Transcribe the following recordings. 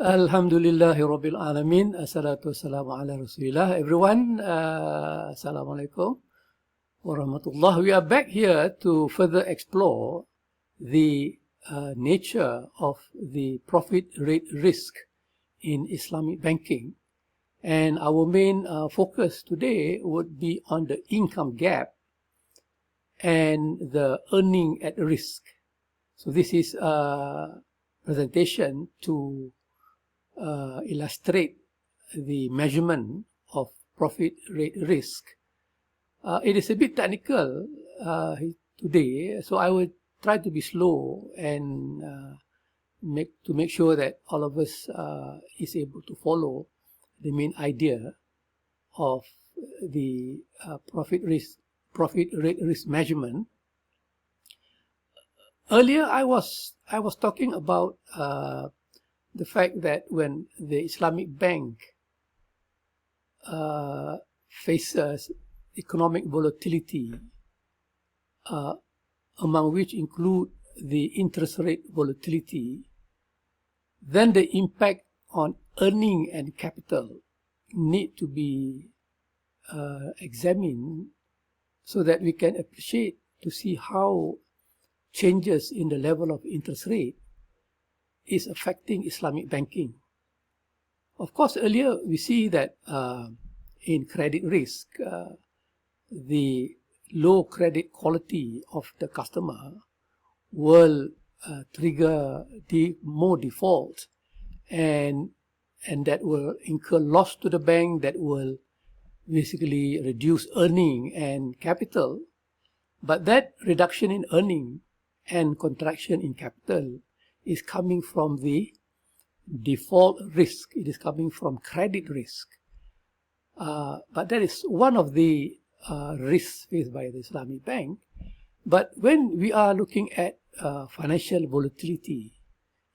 Alhamdulillahi Rabbil Alamin. Assalatu wassalamu ala Rasulillah. Everyone, Assalamu alaikum warahmatullah. We are back here to further explore the nature of the profit rate risk in Islamic banking. And our main focus today would be on the income gap and the earning at risk. So this is a presentation to illustrate the measurement of profit rate risk. It is a bit technical today, so I will try to be slow and make sure that all of us is able to follow the main idea of the profit rate risk measurement. Earlier, I was talking about the fact that when the Islamic bank faces economic volatility, among which include the interest rate volatility, then the impact on earning and capital need to be examined so that we can appreciate to see how changes in the level of interest rate is affecting Islamic banking. Of course, earlier we see that in credit risk, the low credit quality of the customer will trigger more default, and that will incur loss to the bank, that will basically reduce earning and capital. But that reduction in earning and contraction in capital is coming from the default risk. It is coming from credit risk. But that is one of the risks faced by the Islamic bank. But when we are looking at financial volatility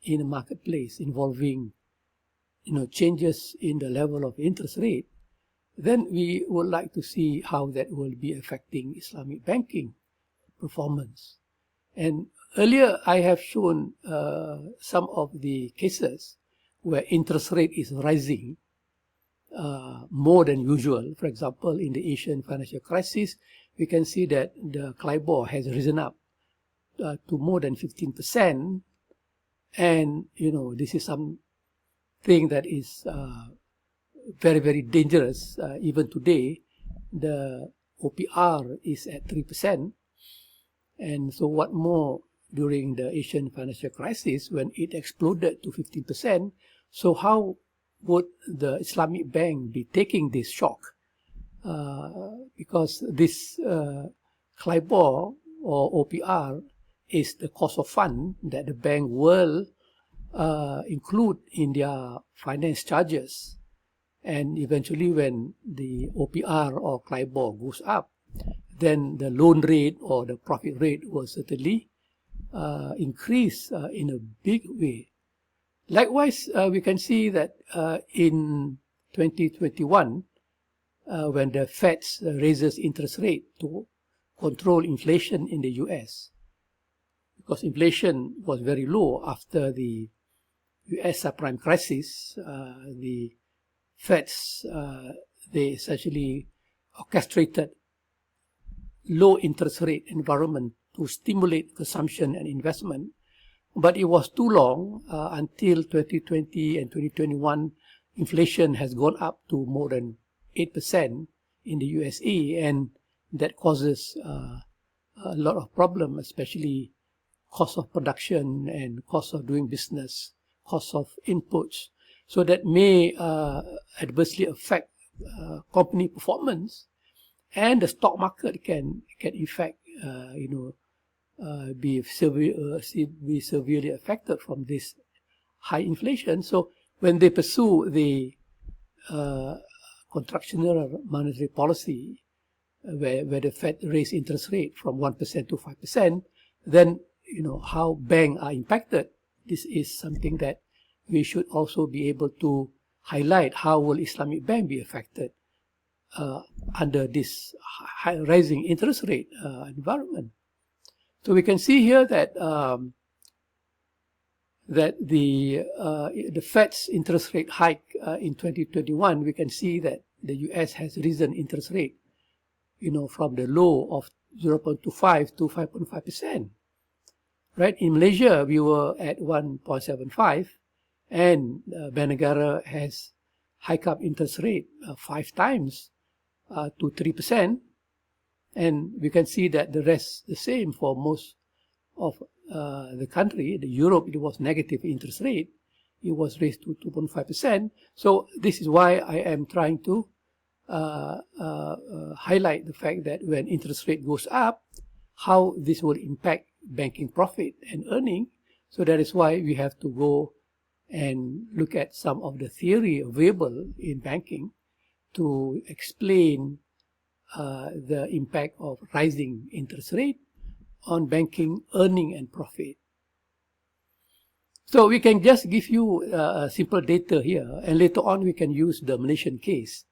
in the marketplace involving changes in the level of interest rate, then we would like to see how that will be affecting Islamic banking performance. And earlier, I have shown some of the cases where interest rate is rising more than usual. For example, in the Asian financial crisis, we can see that the CLIBOR has risen up to more than 15%. And, this is something that is very, very dangerous. Even today, the OPR is at 3%. And so what more during the Asian financial crisis when it exploded to 15%? So how would the Islamic bank be taking this shock? Because this CLIBOR or OPR is the cost of fund that the bank will include in their finance charges. And eventually when the OPR or CLIBOR goes up, then the loan rate or the profit rate will certainly increase in a big way. Likewise, we can see that in 2021, when the Fed raises interest rate to control inflation in the US, because inflation was very low after the US subprime crisis, the Feds, they essentially orchestrated low interest rate environment to stimulate consumption and investment. But it was too long until 2020 and 2021, inflation has gone up to more than 8% in the USA, and that causes a lot of problem, especially cost of production and cost of doing business, cost of inputs. So that may adversely affect company performance. And the stock market can in fact, be severely affected from this high inflation. So when they pursue the contractionary monetary policy, where the Fed raise interest rate from 1% to 5%, then how banks are impacted. This is something that we should also be able to highlight. How will Islamic bank be affected under this rising interest rate environment? So we can see here that that the Fed's interest rate hike in 2021, we can see that the US has risen interest rate, from the low of 0.25 to 5.5%. Right? In Malaysia, we were at 1.75, and Bank Negara has hiked up interest rate 5 times to 3%. And we can see that the rest the same for most of the country. The Europe, it was negative interest rate. It was raised to 2.5%. So this is why I am trying to highlight the fact that when interest rate goes up, how this will impact banking profit and earning. So that is why we have to go and look at some of the theory available in banking to explain the impact of rising interest rate on banking, earning, and profit. So we can just give you simple data here, and later on we can use the Malaysian case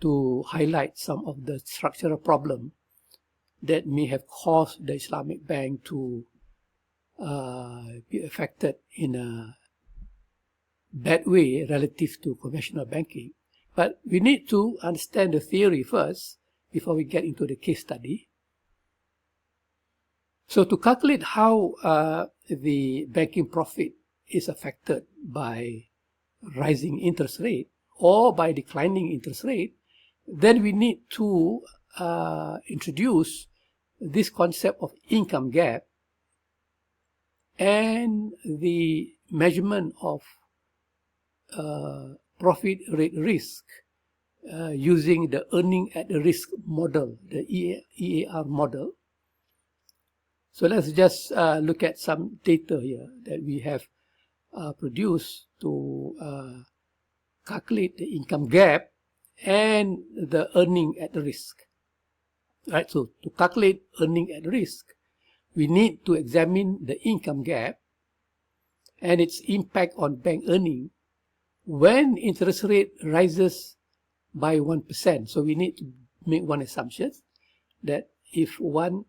to highlight some of the structural problem that may have caused the Islamic Bank to be affected in a bad way relative to conventional banking. But we need to understand the theory first before we get into the case study. So to calculate how the banking profit is affected by rising interest rate or by declining interest rate, then we need to introduce this concept of income gap and the measurement of profit rate risk using the earning at the risk model, the EAR model. So let's just look at some data here that we have produced to calculate the income gap and the earning at the risk. Right, so to calculate earning at risk, we need to examine the income gap and its impact on bank earning when interest rate rises by 1%. So we need to make one assumption that if 1%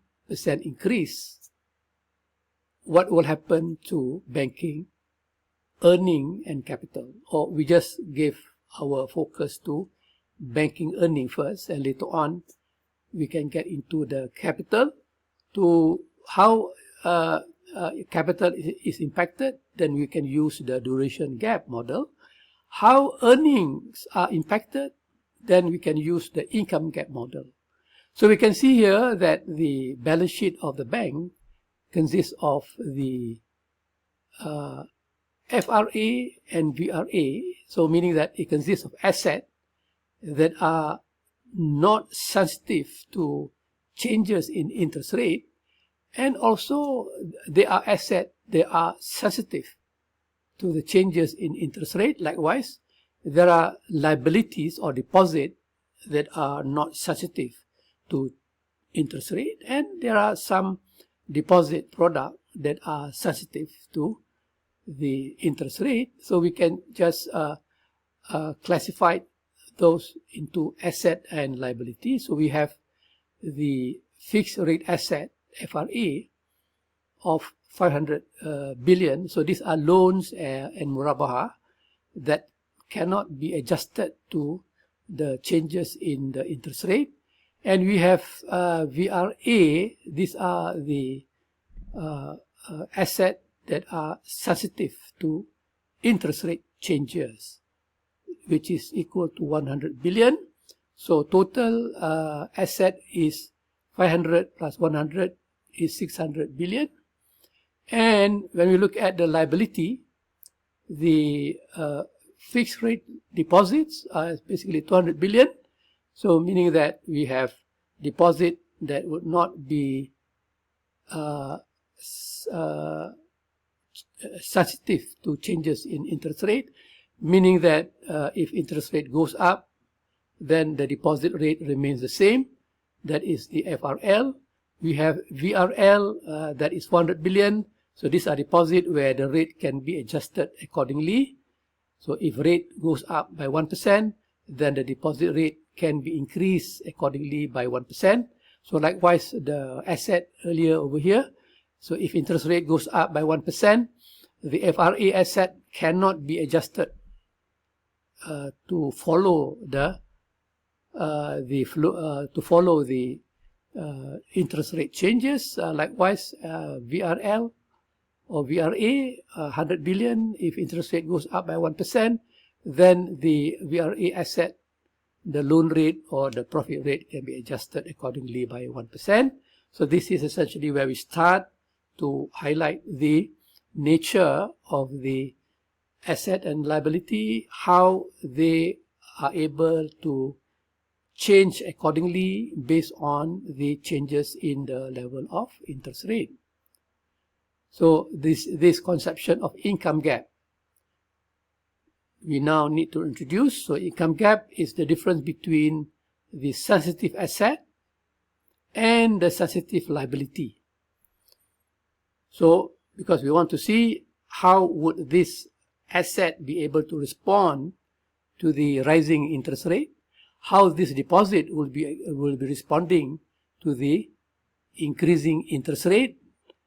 increase, what will happen to banking, earning, and capital? Or we just give our focus to banking earning first, and later on we can get into the capital, to how capital is impacted. Then we can use the duration gap model. How earnings are impacted, then we can use the income gap model. So we can see here that the balance sheet of the bank consists of the FRA and VRA, so meaning that it consists of assets that are not sensitive to changes in interest rate, and also they are assets that are sensitive to the changes in interest rate. Likewise, there are liabilities or deposits that are not sensitive to interest rate, and there are some deposit products that are sensitive to the interest rate. So we can just classify those into asset and liability. So we have the fixed rate asset, FRA, of 500 billion. So these are loans and murabaha that cannot be adjusted to the changes in the interest rate. And we have VRA. These are the assets that are sensitive to interest rate changes, which is equal to 100 billion. So total asset is 500 plus 100 is 600 billion. And when we look at the liability, the fixed rate deposits are basically 200 billion. So meaning that we have deposit that would not be sensitive to changes in interest rate, meaning that if interest rate goes up, then the deposit rate remains the same. That is the FRL. We have VRL, that is 400 billion. So these are deposits where the rate can be adjusted accordingly. So if rate goes up by 1%, then the deposit rate can be increased accordingly by 1%. So likewise, the asset earlier over here. So if interest rate goes up by 1%, the FRA asset cannot be adjusted to follow the interest rate changes. Likewise, VRL or VRA, 100 billion, if interest rate goes up by 1%, then the VRA asset, the loan rate or the profit rate can be adjusted accordingly by 1%. So this is essentially where we start to highlight the nature of the asset and liability, how they are able to change accordingly based on the changes in the level of interest rate. So this conception of income gap, we now need to introduce. So income gap is the difference between the sensitive asset and the sensitive liability. So because we want to see how would this asset be able to respond to the rising interest rate, how this deposit will be responding to the increasing interest rate,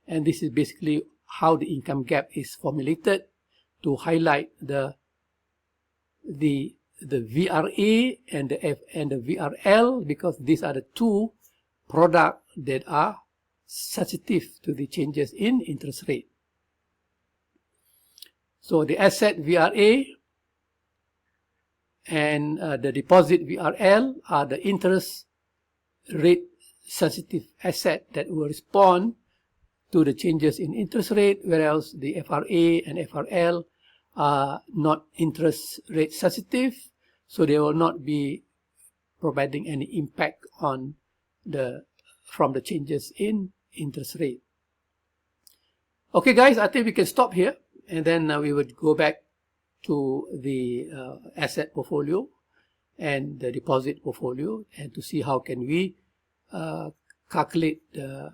and this is basically how the income gap is formulated to highlight the VRA and the VRL, because these are the two products that are sensitive to the changes in interest rate. So the asset VRA and the deposit VRL are the interest rate sensitive asset that will respond to the changes in interest rate, whereas the FRA and FRL are not interest rate sensitive, so they will not be providing any impact on from the changes in interest rate. Okay guys, I think we can stop here, and then we would go back to the asset portfolio and the deposit portfolio, and to see how can we calculate the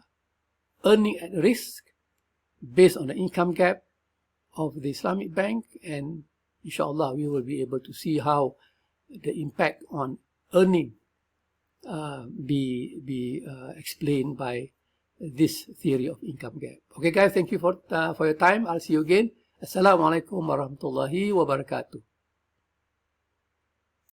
earning at risk based on the income gap of the Islamic bank, and inshallah we will be able to see how the impact on earning be explained by this theory of income gap. Okay guys, thank you for your time. I'll see you again. Assalamualaikum warahmatullahi wabarakatuh.